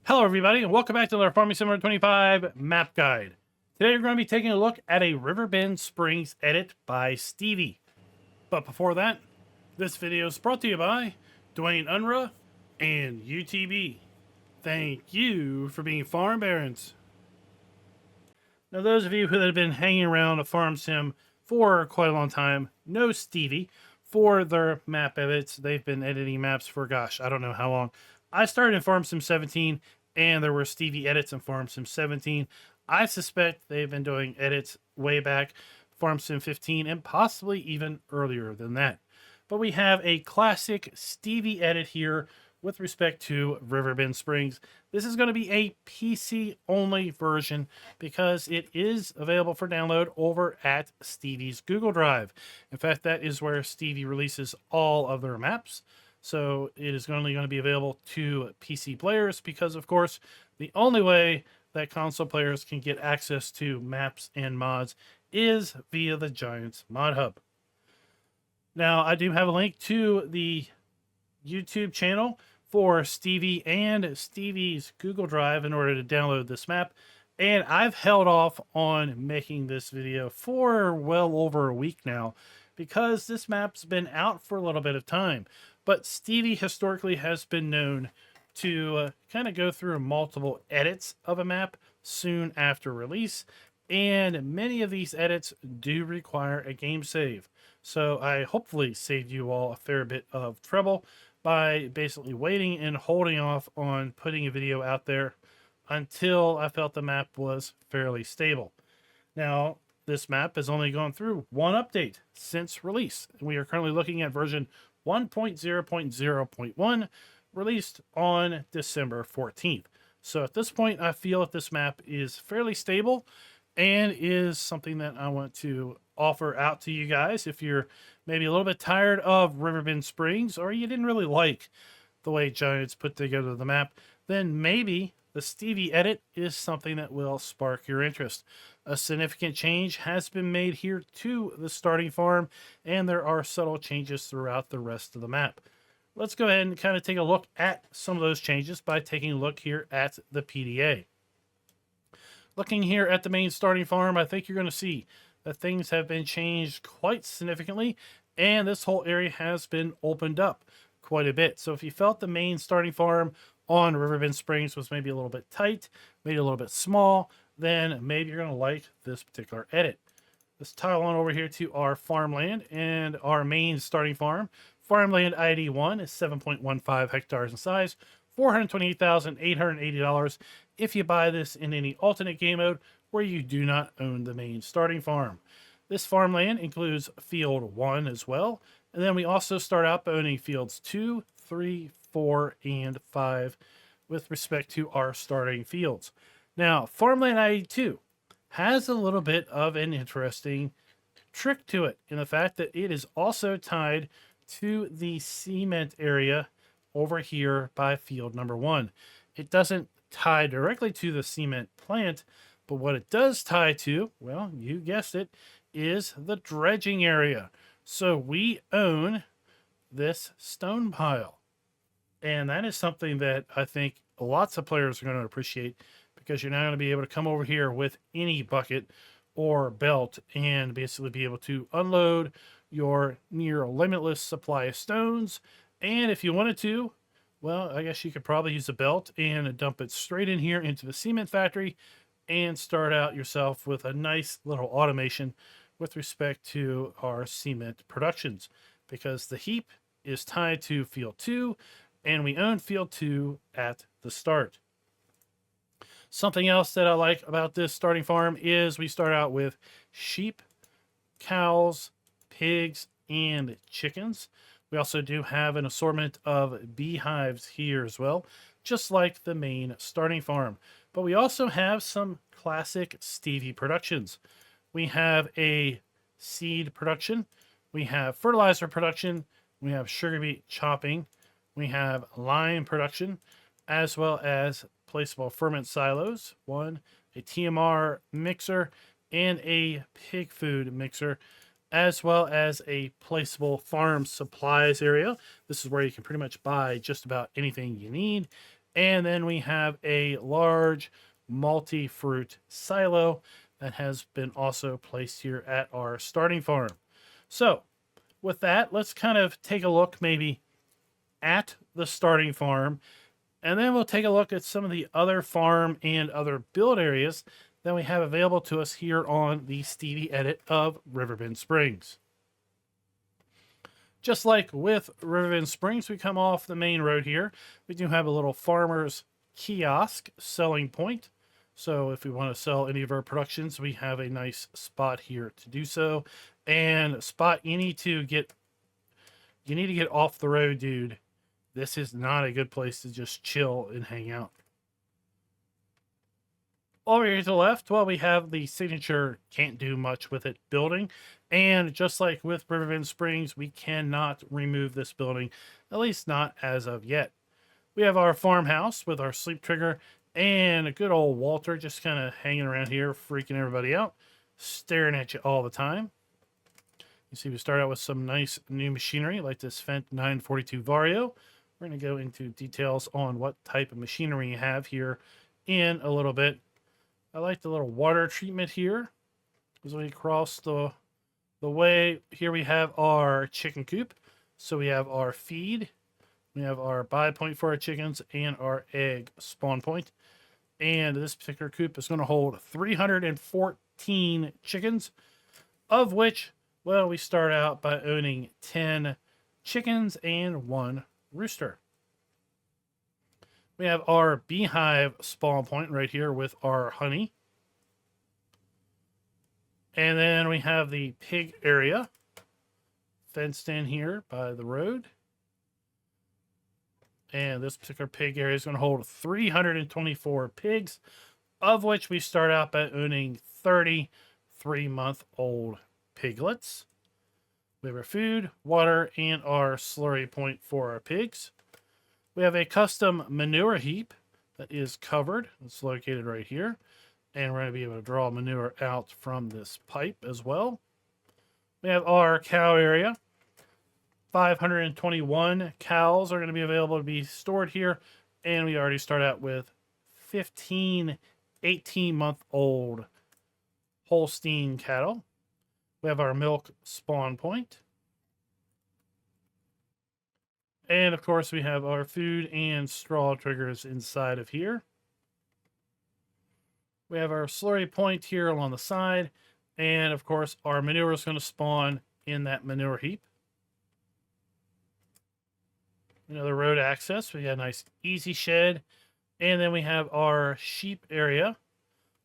Hello everybody and welcome back to our Farming Simulator 25 map guide. Today we're going to be taking a look at a Riverbend Springs edit by Stevie. But before that, this video is brought to you by Dwayne Unruh and UTB. Thank you for being farm barons. Now those of you who have been hanging around a farm sim for quite a long time know Stevie for their map edits. They've been editing maps for gosh, I don't know how long. I started in Farm Sim 17 and there were Stevie edits in Farm Sim 17. I suspect they've been doing edits way back Farm Sim 15 and possibly even earlier than that. But we have a classic Stevie edit here with respect to Riverbend Springs. This is going to be a PC only version because it is available for download over at Stevie's Google Drive. In fact, that is where Stevie releases all of their maps. So it is only going to be available to PC players because, of course, the only way that console players can get access to maps and mods is via the Giants Mod Hub. Now, I do have a link to the YouTube channel for Stevie and Stevie's Google Drive in order to download this map. And I've held off on making this video for well over a week now because this map's been out for a little bit of time. But Stevie historically has been known to kind of go through multiple edits of a map soon after release. And many of these edits do require a game save. So I hopefully saved you all a fair bit of trouble by basically waiting and holding off on putting a video out there until I felt the map was fairly stable. Now, this map has only gone through one update since release. We are currently looking at version 1.0.0.1, released on December 14th. So at this point, I feel that this map is fairly stable and is something that I want to offer out to you guys. If you're maybe a little bit tired of Riverbend Springs or you didn't really like the way Giants put together the map, then maybe the Stevie edit is something that will spark your interest. A significant change has been made here to the starting farm, and there are subtle changes throughout the rest of the map. Let's go ahead and kind of take a look at some of those changes by taking a look here at the PDA. Looking here at the main starting farm, I think you're going to see that things have been changed quite significantly, and this whole area has been opened up quite a bit. So if you felt the main starting farm on Riverbend Springs was maybe a little bit tight, maybe a little bit small, then maybe you're going to like this particular edit. Let's tile on over here to our farmland and our main starting farm. Farmland ID 1 is 7.15 hectares in size, $428,880 if you buy this in any alternate game mode where you do not own the main starting farm. This farmland includes field 1 as well, and then we also start out by owning fields 2, 3, 4, and 5 with respect to our starting fields. Now, Farmland ID2 has a little bit of an interesting trick to it in the fact that it is also tied to the cement area over here by field number 1. It doesn't tie directly to the cement plant, but what it does tie to, well, you guessed it, is the dredging area. So we own this stone pile. And that is something that I think lots of players are going to appreciate because you're now going to be able to come over here with any bucket or belt and basically be able to unload your near limitless supply of stones. And if you wanted to, well, I guess you could probably use a belt and dump it straight in here into the cement factory and start out yourself with a nice little automation with respect to our cement productions, because the heap is tied to field 2 and we own field 2 at the start. Something else that I like about this starting farm is we start out with sheep, cows, pigs, and chickens. We also do have an assortment of beehives here as well, just like the main starting farm. But we also have some classic Stevie productions. We have a seed production, we have fertilizer production, we have sugar beet chopping, we have lime production, as well as placeable ferment silos, a TMR mixer, and a pig food mixer, as well as a placeable farm supplies area. This is where you can pretty much buy just about anything you need. And then we have a large multi-fruit silo that has been also placed here at our starting farm. So with that, let's kind of take a look maybe at the starting farm, and then we'll take a look at some of the other farm and other build areas that we have available to us here on the Stevie edit of Riverbend Springs. Just like with Riverbend Springs, we come off the main road here. We do have a little farmer's kiosk selling point. So if we want to sell any of our productions, we have a nice spot here to do so. And spot you need to get off the road, dude. This is not a good place to just chill and hang out. Over here to the left, well, we have the signature can't do much with it building. And just like with Riverbend Springs, we cannot remove this building, at least not as of yet. We have our farmhouse with our sleep trigger and a good old Walter just kind of hanging around here, freaking everybody out, staring at you all the time. You see we start out with some nice new machinery like this Fendt 942 Vario. We're going to go into details on what type of machinery you have here in a little bit. I like the little water treatment here. As we cross the way, here we have our chicken coop. So we have our feed, we have our buy point for our chickens, and our egg spawn point. And this particular coop is going to hold 314 chickens, of which, well, we start out by owning 10 chickens and 1 rooster. We have our beehive spawn point right here with our honey. And then we have the pig area fenced in here by the road. And this particular pig area is going to hold 324 pigs, of which we start out by owning 30 3-month-old piglets. We have our food, water, and our slurry point for our pigs. We have a custom manure heap that is covered. It's located right here. And we're going to be able to draw manure out from this pipe as well. We have our cow area. 521 cows are going to be available to be stored here. And we already start out with 15 18-month-old Holstein cattle. We have our milk spawn point. And of course, we have our food and straw triggers inside of here. We have our slurry point here along the side. And of course, our manure is going to spawn in that manure heap. Another road access. We got a nice easy shed. And then we have our sheep area.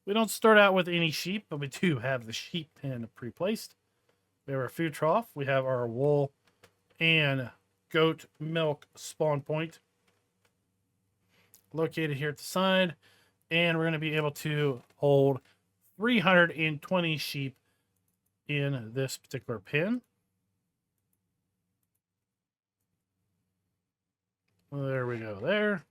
We don't start out with any sheep, but we do have the sheep pen pre-placed. We have our food trough. We have our wool and goat milk spawn point located here at the side. And we're going to be able to hold 320 sheep in this particular pen. There we go there.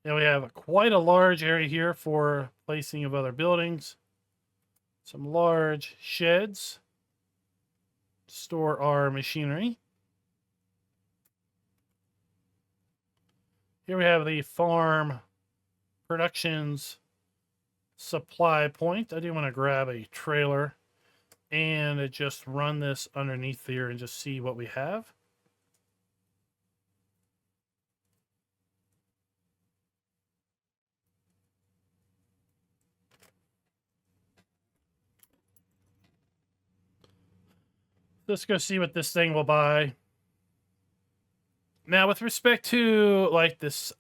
And we have quite a large area here for placing of other buildings. Some large sheds to store our machinery. Here we have the farm productions supply point. I do want to grab a trailer and just run this underneath here and just see what we have. Let's go see what this thing will buy. Now, with respect to, like, this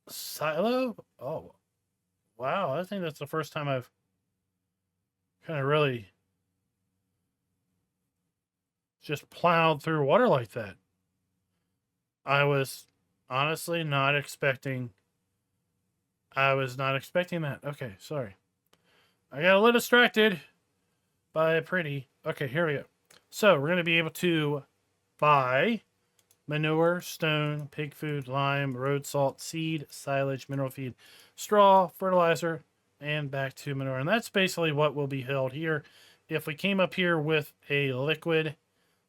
silo, oh, wow, I think that's the first time I've kind of really just plowed through water like that. I was honestly not expecting that. Okay, sorry. I got a little distracted by a pretty. Okay, here we go. So we're going to be able to buy manure, stone, pig food, lime, road salt, seed, silage, mineral feed, straw, fertilizer, and back to manure. And that's basically what will be held here. If we came up here with a liquid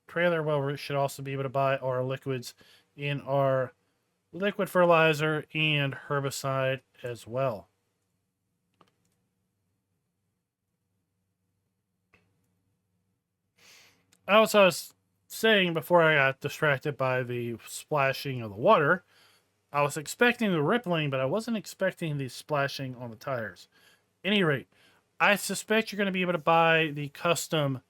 trailer, well, we should also be able to buy our liquids in our liquid fertilizer, and herbicide as well. I was saying before I got distracted by the splashing of the water, I was expecting the rippling, but I wasn't expecting the splashing on the tires. Any rate, I suspect you're going to be able to buy the custom,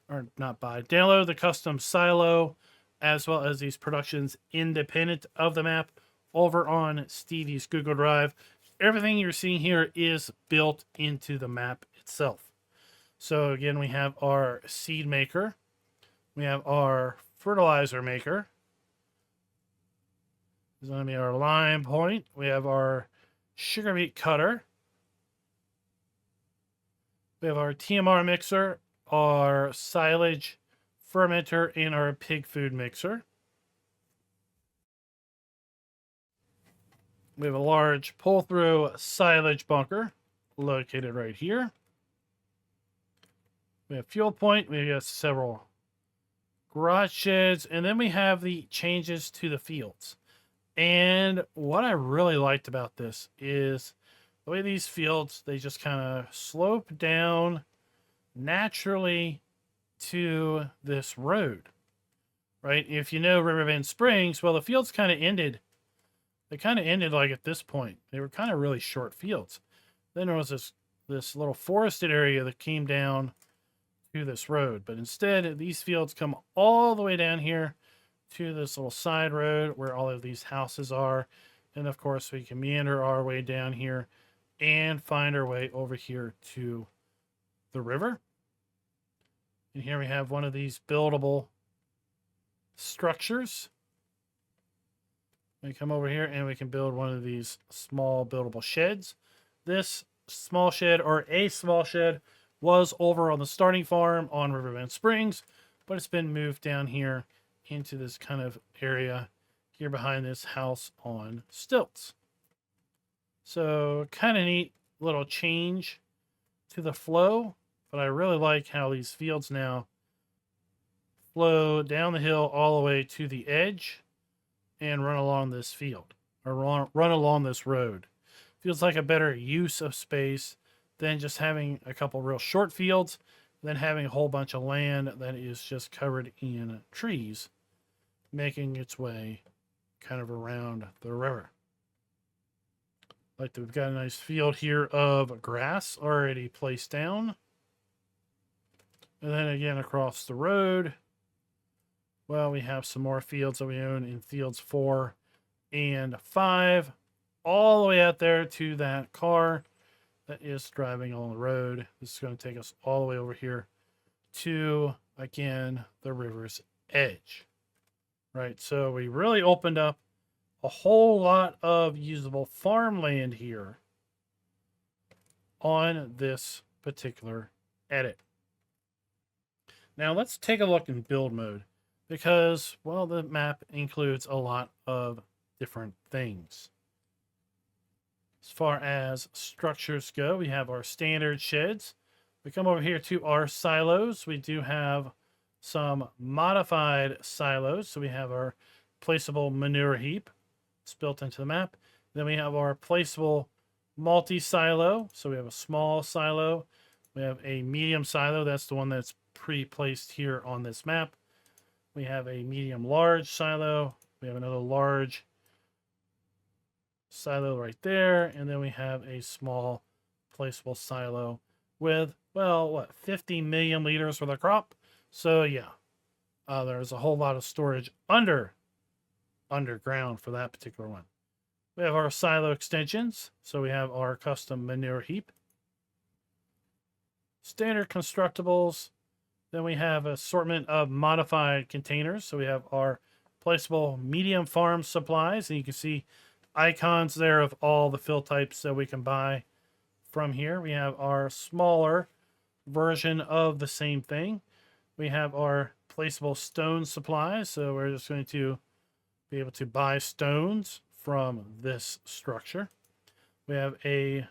or not buy, download the custom silo, as well as these productions independent of the map over on Stevie's Google Drive. Everything you're seeing here is built into the map itself. So again, we have our seed maker. We have our fertilizer maker. This is going to be our lime point. We have our sugar beet cutter. We have our TMR mixer, our silage fermenter, and our pig food mixer. We have a large pull-through silage bunker located right here. We have fuel point. We have several garage sheds, and then we have the changes to the fields. And what I really liked about this is the way these fields, they just kind of slope down naturally to this road, right? If you know Riverbend Springs, well, the fields kind of ended. They kind of ended like at this point. They were kind of really short fields. Then there was this little forested area that came down to this road. But instead, these fields come all the way down here to this little side road where all of these houses are. And of course, we can meander our way down here and find our way over here to the river. And here we have one of these buildable structures. We come over here and we can build one of these small buildable sheds. This small shed, or a small shed, was over on the starting farm on Riverbend Springs, but it's been moved down here into this kind of area here behind this house on stilts. So kind of neat little change to the flow, but I really like how these fields now flow down the hill all the way to the edge and run along this field, or run along this road. Feels like a better use of space than just having a couple real short fields, than having a whole bunch of land that is just covered in trees, making its way kind of around the river. Like we've got a nice field here of grass already placed down. And then again across the road, well, we have some more fields that we own in fields 4 and 5, all the way out there to that car that is driving along the road. This is going to take us all the way over here to, again, the river's edge. Right, so we really opened up a whole lot of usable farmland here on this particular edit. Now let's take a look in build mode, because, well, the map includes a lot of different things. As far as structures go, we have our standard sheds. We come over here to our silos. We do have some modified silos. So we have our placeable manure heap. It's built into the map. Then we have our placeable multi-silo. So we have a small silo. We have a medium silo. That's the one that's pre-placed here on this map. We have a medium-large silo. We have another large silo right there, and then we have a small placeable silo with, well, what, 50 million liters for the crop. So yeah, there's a whole lot of storage underground for that particular one. We have our silo extensions. So we have our custom manure heap, standard constructibles. Then we have an assortment of modified containers. So we have our placeable medium farm supplies, and you can see icons there of all the fill types that we can buy from here. We have our smaller version of the same thing. We have our placeable stone supplies. So we're just going to be able to buy stones from this structure. We have a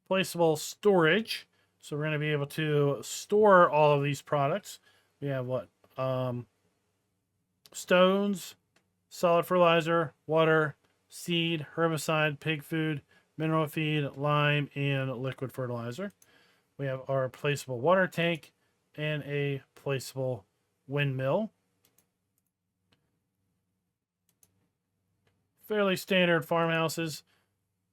placeable storage. So we're going to be able to store all of these products. We have what? Stones, solid fertilizer, water, seed, herbicide, pig food, mineral feed, lime, and liquid fertilizer. We have our placeable water tank and a placeable windmill. Fairly standard farmhouses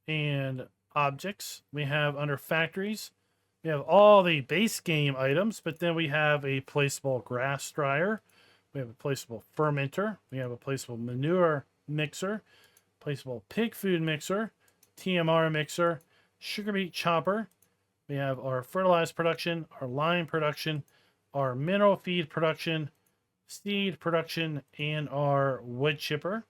and objects. We have under factories, we have all the base game items, but then we have a placeable grass dryer. We have a placeable fermenter. We have a placeable manure mixer, placeable pig food mixer, TMR mixer, sugar beet chopper. We have our fertilizer production, our lime production, our mineral feed production, seed production, and our wood chipper.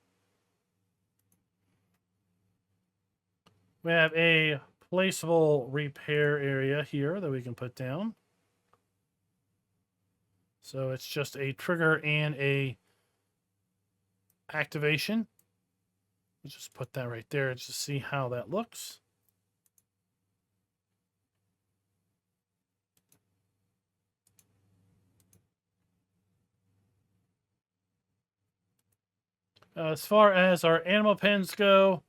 We have a placeable repair area here that we can put down. So it's just a trigger and a activation. Let's just put that right there just to see how that looks. As far as our animal pens go,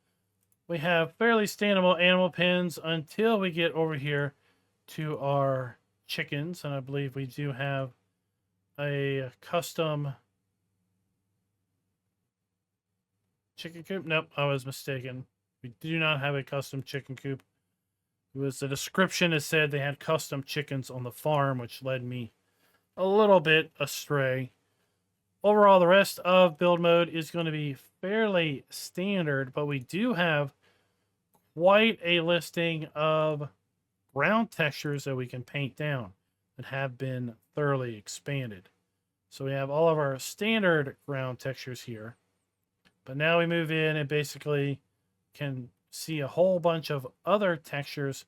we have fairly standable animal pens until we get over here to our chickens. And I believe we do have a custom chicken coop. Nope, I was mistaken. We do not have a custom chicken coop. It was the description that said they had custom chickens on the farm, which led me a little bit astray. Overall, the rest of build mode is going to be fairly standard, but we do have quite a listing of ground textures that we can paint down that have been thoroughly expanded. So we have all of our standard ground textures here, but now we move in and basically can see a whole bunch of other textures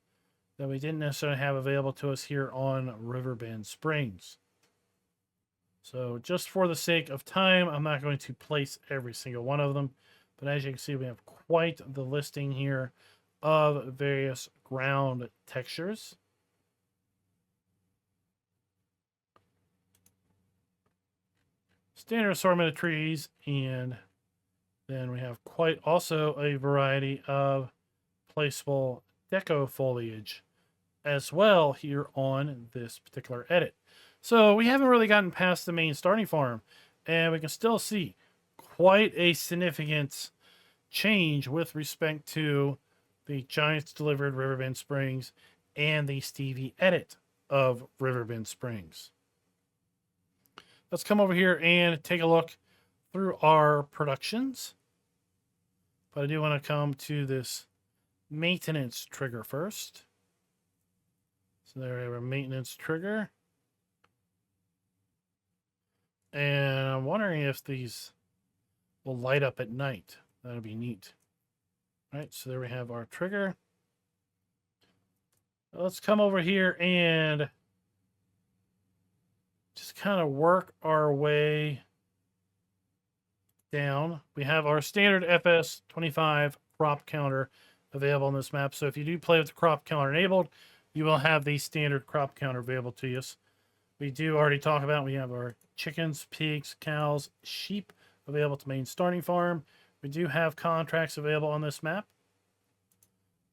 that we didn't necessarily have available to us here on Riverbend Springs. So just for the sake of time, I'm not going to place every single one of them. But as you can see, we have quite the listing here of various ground textures. Standard assortment of trees, and then we have quite also a variety of placeable deco foliage as well here on this particular edit. So we haven't really gotten past the main starting farm, and we can still see quite a significant change with respect to the Giants Delivered Riverbend Springs and the Stevie edit of Riverbend Springs. Let's come over here and take a look through our productions. But I do want to come to this maintenance trigger first. So there we have our maintenance trigger. And I'm wondering if these will light up at night. That'll be neat. All right, so there we have our trigger. Let's come over here and just kind of work our way down. We have our standard FS25 crop counter available on this map. So if you do play with the crop counter enabled, you will have the standard crop counter available to you. We do already talk about, we have our chickens, pigs, cows, sheep available to main starting farm. We do have contracts available on this map.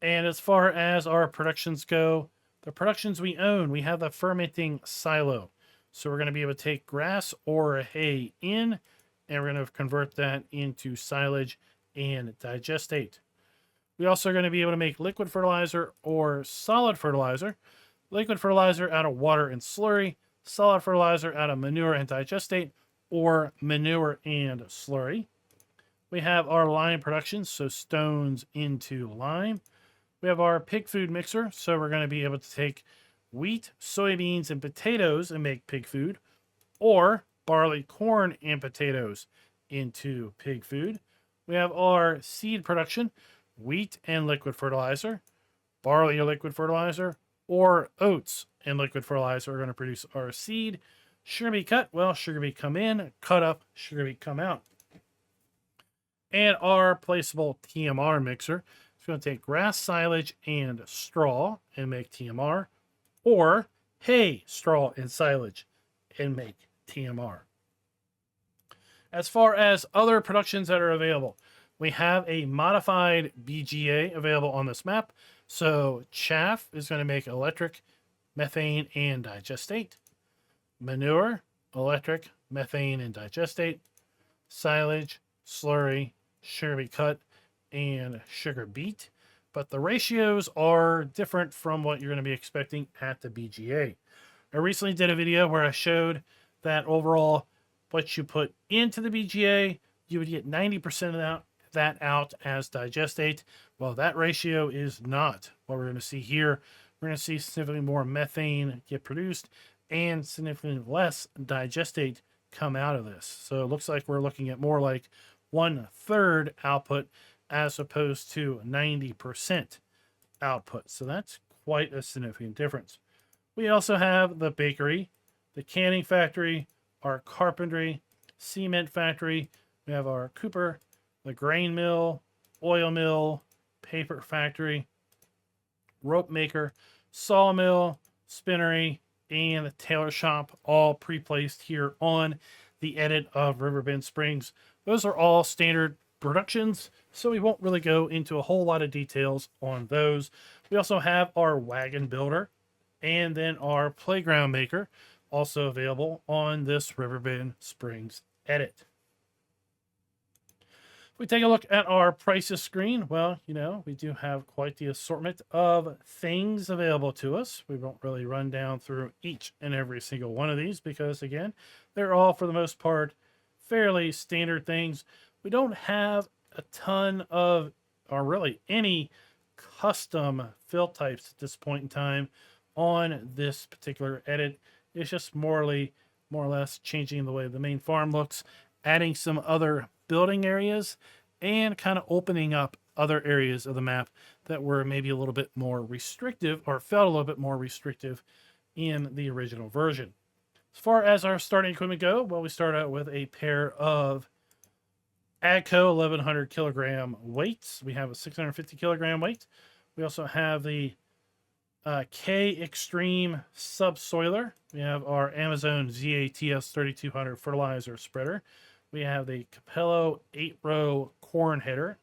And as far as our productions go, the productions we own, we have the fermenting silo. So we're going to be able to take grass or hay in, and we're going to convert that into silage and digestate. We also are going to be able to make liquid fertilizer or solid fertilizer. Liquid fertilizer out of water and slurry, solid fertilizer out of manure and digestate, or manure and slurry. We have our lime production, so stones into lime. We have our pig food mixer, so we're going to be able to take wheat, soybeans, and potatoes and make pig food, or barley, corn, and potatoes into pig food. We have our seed production, wheat and liquid fertilizer, barley or liquid fertilizer, or oats and liquid fertilizer are going to produce our seed. Sugar beet cut, well, sugar beet come in, cut up, sugar beet come out. And our placeable TMR mixer is going to take grass, silage, and straw and make TMR, or hay, straw, and silage and make TMR. As far as other productions that are available, we have a modified BGA available on this map. So chaff is going to make electric, methane, and digestate. Manure, electric, methane, and digestate. Silage, slurry, sugar beet cut, and sugar beet. But the ratios are different from what you're going to be expecting at the BGA. I recently did a video where I showed that overall what you put into the BGA, you would get 90% of that out as digestate. Well, that ratio is not what we're going to see here. We're going to see significantly more methane get produced and significantly less digestate come out of this. So it looks like we're looking at more like 1/3 output as opposed to 90% output. So that's quite a significant difference. We also have the bakery, the canning factory, our carpentry, cement factory. We have our cooper, the grain mill, oil mill, paper factory, rope maker, sawmill, spinnery, and the tailor shop, all pre-placed here on the edit of Riverbend Springs. Those are all standard productions, so we won't really go into a whole lot of details on those. We also have our wagon builder and then our playground maker, also available on this Riverbend Springs edit. If we take a look at our prices screen, well, you know, we do have quite the assortment of things available to us. We won't really run down through each and every single one of these because, again, they're all, for the most part, fairly standard things. We don't have a ton of, or really any, custom fill types at this point in time on this particular edit. It's just more or less changing the way the main farm looks, adding some other building areas, and kind of opening up other areas of the map that were maybe a little bit more restrictive or felt a little bit more restrictive in the original version. As far as our starting equipment go, well, we start out with a pair of AGCO 1100 kilogram weights. We have a 650 kilogram weight. We also have the K Extreme Subsoiler. We have our Amazon ZATS 3200 fertilizer spreader. We have the Capello 8-row corn header.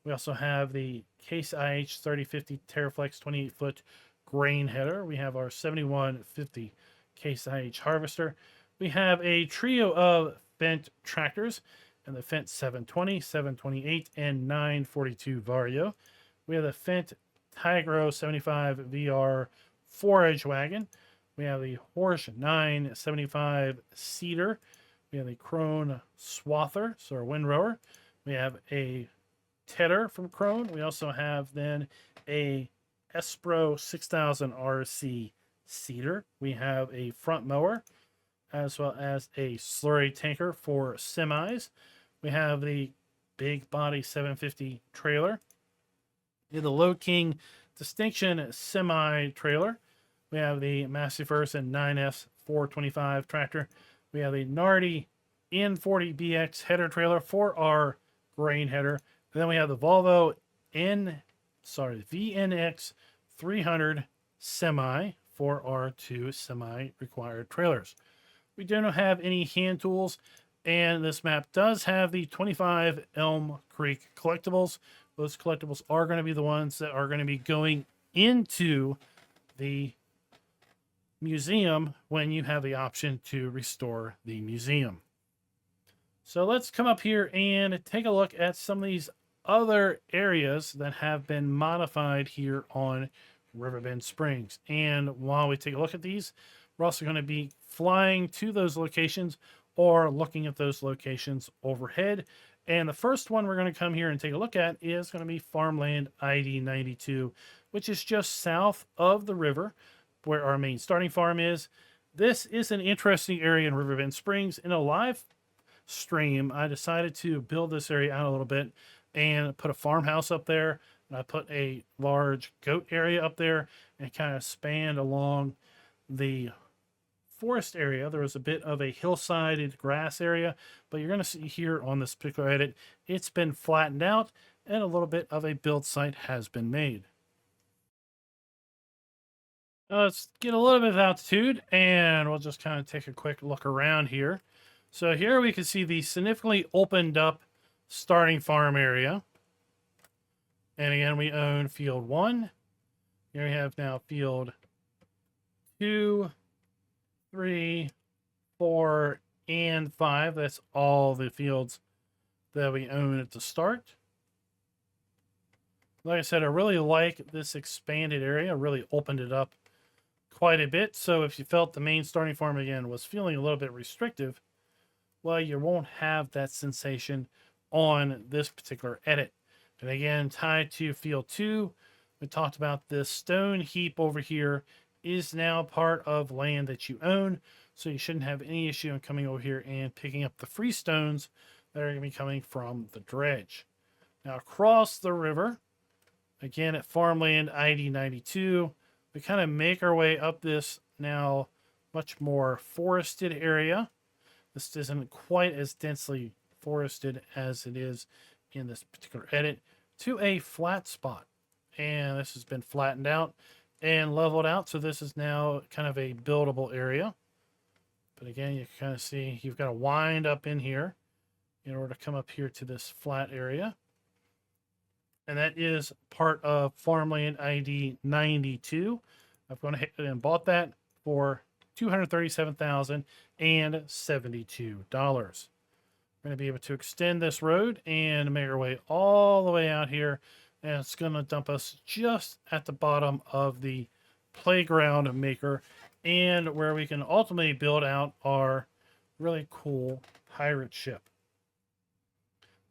We also have the Case IH 3050 Terraflex 28-foot grain header. We have our 7150 Case IH harvester. We have a trio of Fendt tractors and the Fendt 720, 728, and 942 Vario. We have the Fendt Tigro 75 VR forage wagon. We have the Horsch 975 seeder. We have the Krone swather, so our windrower. We have a tedder from Krone. We also have then a Espro 6000 RC seeder. We have a front mower, as well as a slurry tanker for semis. We have the big body 750 trailer. We have the Load King Distinction semi trailer. We have the Massey Ferguson 9S 425 tractor. We have the Nardi N40BX header trailer for our grain header. And then we have the Volvo VNX 300 semi for our two semi required trailers. We do not have any hand tools, and this map does have the 25 Elm Creek collectibles. Those collectibles are going to be the ones that are going to be going into the museum when you have the option to restore the museum. So let's come up here and take a look at some of these other areas that have been modified here on Riverbend Springs. And while we take a look at these, we're also going to be flying to those locations or looking at those locations overhead. And the first one we're going to come here and take a look at is going to be Farmland ID 92, which is just south of the river where our main starting farm is. This is an interesting area in Riverbend Springs. In a live stream, I decided to build this area out a little bit and put a farmhouse up there. And I put a large goat area up there and kind of spanned along the forest area. There was a bit of a hillsided grass area, but you're going to see here on this particular edit, it's been flattened out and a little bit of a build site has been made. Let's get a little bit of altitude and we'll just kind of take a quick look around here. So here we can see the significantly opened up starting farm area. And again, we own field 1. Here we have now field 2, 3, 4, and 5. That's all the fields that we own at the start. Like I said, I really like this expanded area. I really opened it up quite a bit. So if you felt the main starting farm again was feeling a little bit restrictive, well, you won't have that sensation on this particular edit. And again, tied to field 2, we talked about this stone heap over here is now part of land that you own. So you shouldn't have any issue in coming over here and picking up the free stones that are going to be coming from the dredge. Now across the river, again at farmland ID 92, we kind of make our way up this now much more forested area. This isn't quite as densely forested as it is in this particular edit, to a flat spot. And this has been flattened out and leveled out. So this is now kind of a buildable area. But again, you can kind of see you've got to wind up in here in order to come up here to this flat area. And that is part of farmland ID 92. I've gone ahead and bought that for $237,072. We're going to be able to extend this road and make our way all the way out here. And it's going to dump us just at the bottom of the playground maker, and where we can ultimately build out our really cool pirate ship.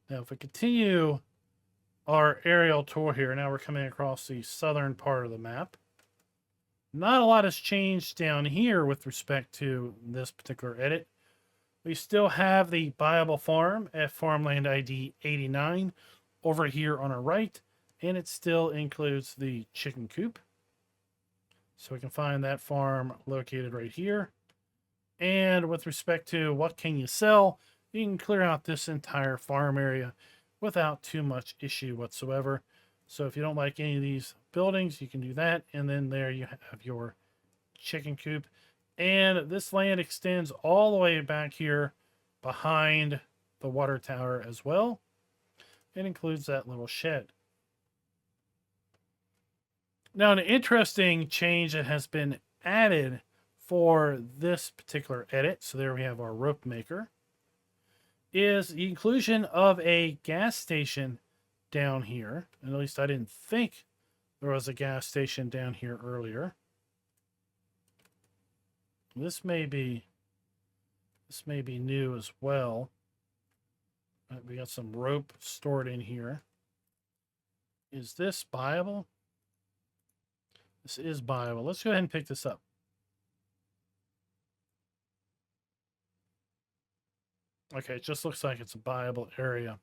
Now, if we continue our aerial tour here, now we're coming across the southern part of the map. Not a lot has changed down here with respect to this particular edit. We still have the buyable farm at farmland ID 89 over here on our right, and it still includes the chicken coop. So we can find that farm located right here. And with respect to what can you sell, you can clear out this entire farm area without too much issue whatsoever. So if you don't like any of these buildings, you can do that. And then there you have your chicken coop. And this land extends all the way back here behind the water tower as well. It includes that little shed. Now, an interesting change that has been added for this particular edit, so there we have our rope maker, is the inclusion of a gas station down here. And at least I didn't think there was a gas station down here earlier. This may be new as well. We got some rope stored in here. Is this buyable? This is buyable. Let's go ahead and pick this up. Okay, it just looks like it's a buyable area.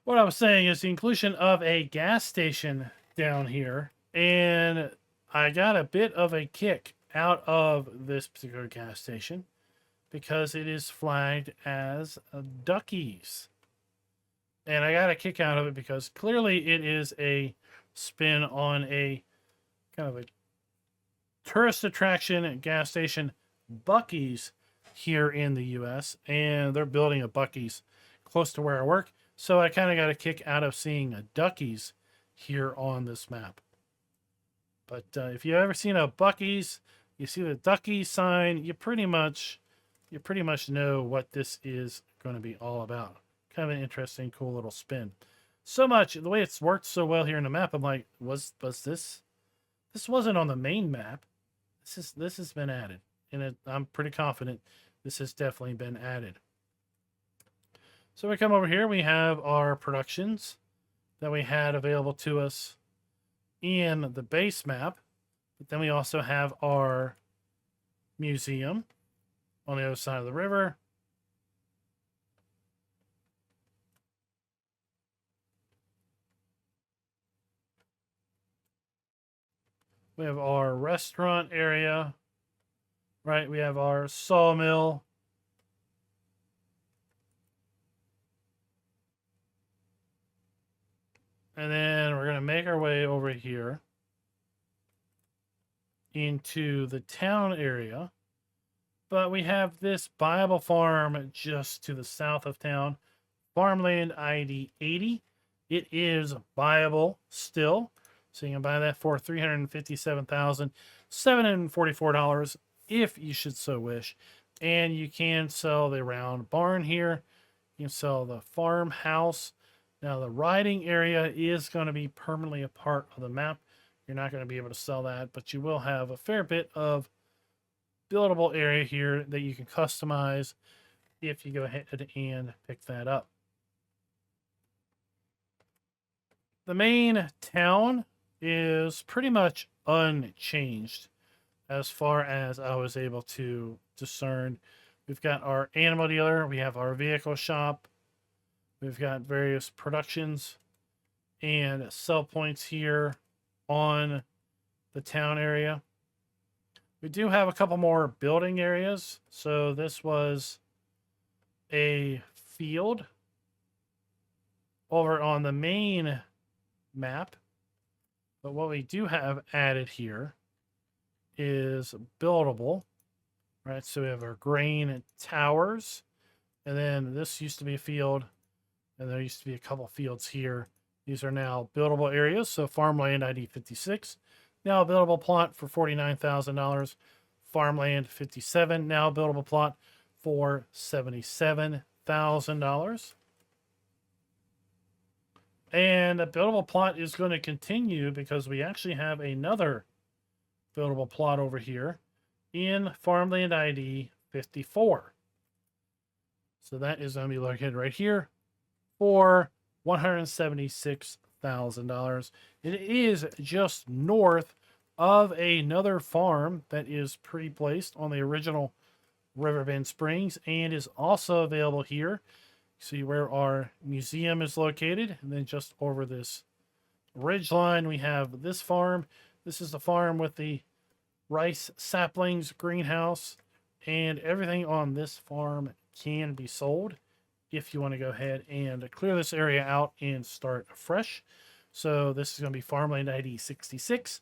What I was saying is the inclusion of a gas station down here, and I got a bit of a kick out of this particular gas station because it is flagged as Duckies. And I got a kick out of it because clearly it is a spin on a kind of a tourist attraction gas station, Buc-ee's, here in the US, and they're building a Buc-ee's close to where I work. So I kind of got a kick out of seeing a Duckies here on this map. But if you've ever seen a Buc-ee's, you see the Duckies sign, you pretty much know what this is going to be all about. Kind of an interesting, cool little spin. So much, the way it's worked so well here in the map, I'm like, was this wasn't on the main map. This has been added, and I'm pretty confident this has definitely been added. So we come over here, we have our productions that we had available to us in the base map, but then we also have our museum on the other side of the river. We have our restaurant area, right? We have our sawmill. And then we're going to make our way over here into the town area. But we have this viable farm just to the south of town, Farmland ID 80. It is viable still. So you can buy that for $357,744 if you should so wish. And you can sell the round barn here. You can sell the farmhouse. Now the riding area is going to be permanently a part of the map. You're not going to be able to sell that, but you will have a fair bit of buildable area here that you can customize if you go ahead and pick that up. The main town is pretty much unchanged as far as I was able to discern. We've got our animal dealer, we have our vehicle shop, we've got various productions and sell points here on the town area. We do have a couple more building areas. So this was a field over on the main map. But what we do have added here is buildable, right? So we have our grain towers, and then this used to be a field, and there used to be a couple fields here. These are now buildable areas. So farmland ID 56, now a buildable plot for $49,000. Farmland 57, now a buildable plot for $77,000. And the buildable plot is going to continue because we actually have another buildable plot over here in Farmland ID 54. So that is going to be located right here for $176,000. It is just north of another farm that is pre-placed on the original Riverbend Springs and is also available here. See where our museum is located, and then just over this ridge line we have this farm. This is the farm with the rice saplings greenhouse, and everything on this farm can be sold if you want to go ahead and clear this area out and start fresh. So this is going to be Farmland ID 66,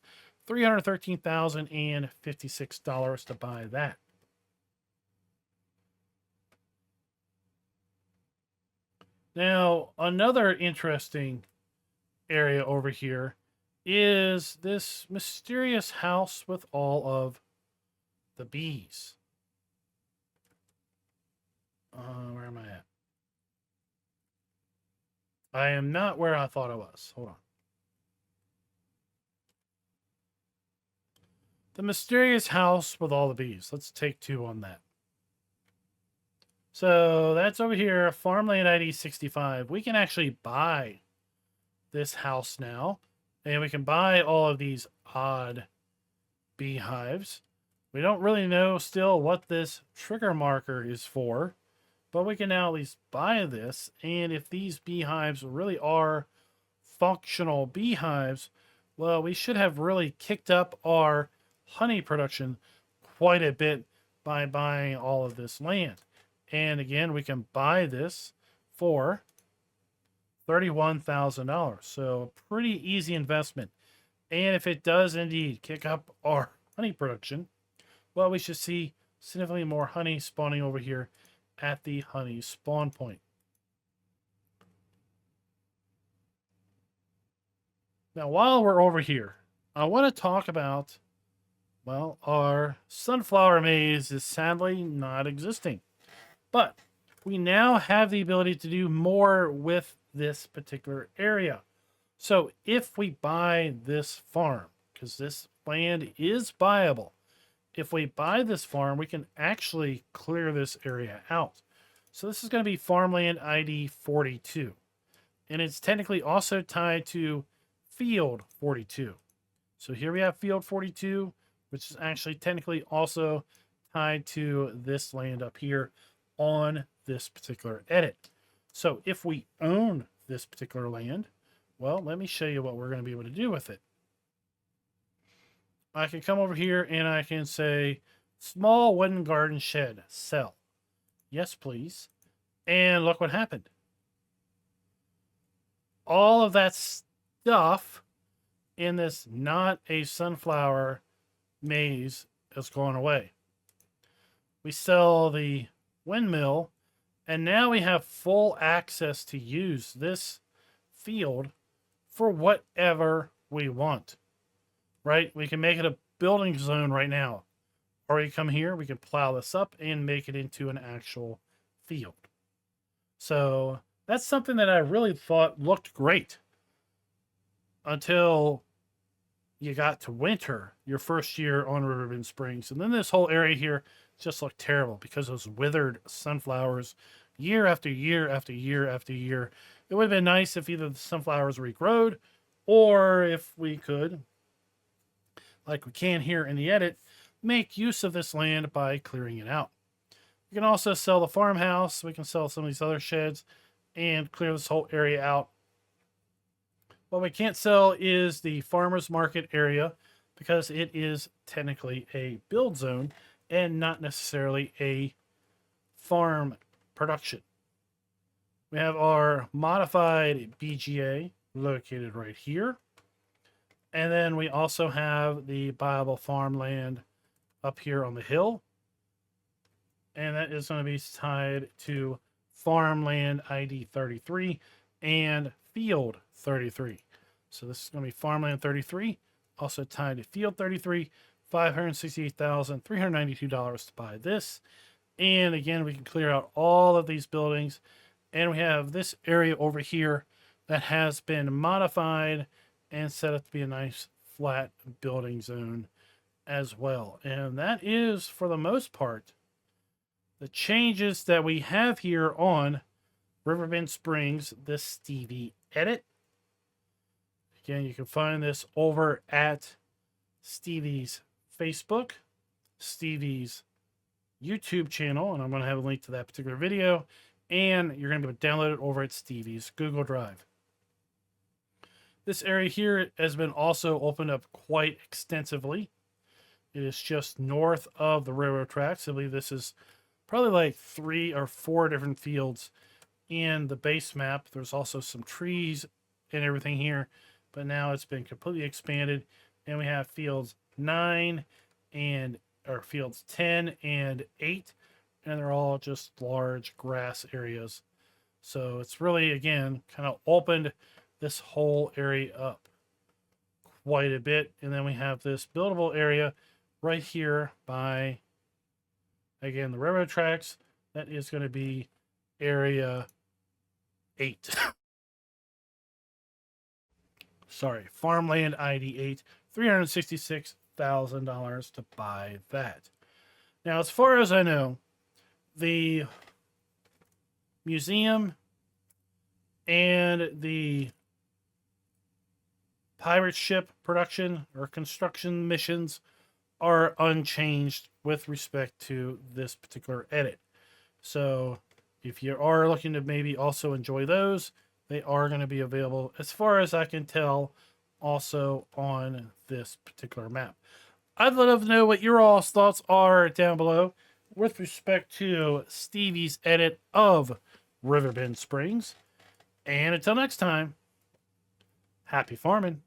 $313,056 to buy that. Now, another interesting area over here is this mysterious house with all of the bees. Where am I at? I am not where I thought I was. Hold on. The mysterious house with all the bees. Let's take 2 on that. So that's over here, Farmland ID 65. We can actually buy this house now, and we can buy all of these odd beehives. We don't really know still what this trigger marker is for, but we can now at least buy this. And if these beehives really are functional beehives, well, we should have really kicked up our honey production quite a bit by buying all of this land. And again, we can buy this for $31,000. So a pretty easy investment. And if it does indeed kick up our honey production, well, we should see significantly more honey spawning over here at the honey spawn point. Now, while we're over here, I want to talk about, well, our sunflower maze is sadly not existing. But we now have the ability to do more with this particular area. So if we buy this farm, because this land is buyable, if we buy this farm, we can actually clear this area out. So this is going to be Farmland ID 42. And it's technically also tied to Field 42. So here we have Field 42, which is actually technically also tied to this land up here on this particular edit. So if we own this particular land, well, let me show you what we're going to be able to do with it. I can come over here and I can say, small wooden garden shed, sell. Yes, please. And look what happened. All of that stuff in this not a sunflower maze is going away. We sell the windmill, and now we have full access to use this field for whatever we want, right? We can make it a building zone right now. Or we come here, we can plow this up and make it into an actual field. So that's something that I really thought looked great until you got to winter, your first year on Riverbend Springs. And then this whole area here just looked terrible because those withered sunflowers year after year after year after year. It would have been nice if either the sunflowers regrowed or if we could, like we can here in the edit, make use of this land by clearing it out. We can also sell the farmhouse. We can sell some of these other sheds and clear this whole area out. What we can't sell is the farmer's market area because it is technically a build zone and not necessarily a farm production. We have our modified BGA located right here. And then we also have the buyable farmland up here on the hill. And that is going to be tied to farmland ID 33 and field 33. So this is going to be farmland 33, also tied to field 33, $568,392 to buy this. And again, we can clear out all of these buildings. And we have this area over here that has been modified and set up to be a nice flat building zone as well. And that is, for the most part, the changes that we have here on Riverbend Springs, the Stevie edit. Again, you can find this over at Stevie's Facebook, Stevie's YouTube channel, and I'm going to have a link to that particular video, and you're going to be able to download it over at Stevie's Google Drive. This area here has been also opened up quite extensively. It is just north of the railroad tracks. I believe this is probably like 3 or 4 different fields in the base map. There's also some trees and everything here, but now it's been completely expanded, and we have fields 9 and or fields 10 and 8, and they're all just large grass areas. So it's really, again, kind of opened this whole area up quite a bit. And then we have this buildable area right here by, again, the railroad tracks. That is going to be area 8. Sorry, farmland ID 8, $366,000 to buy that. Now, as far as I know, the museum and the pirate ship production or construction missions are unchanged with respect to this particular edit. So if you are looking to maybe also enjoy those, they are going to be available, as far as I can tell, also on this particular map. I'd love to know what your all's thoughts are down below with respect to Stevie's edit of Riverbend Springs. And until next time, happy farming.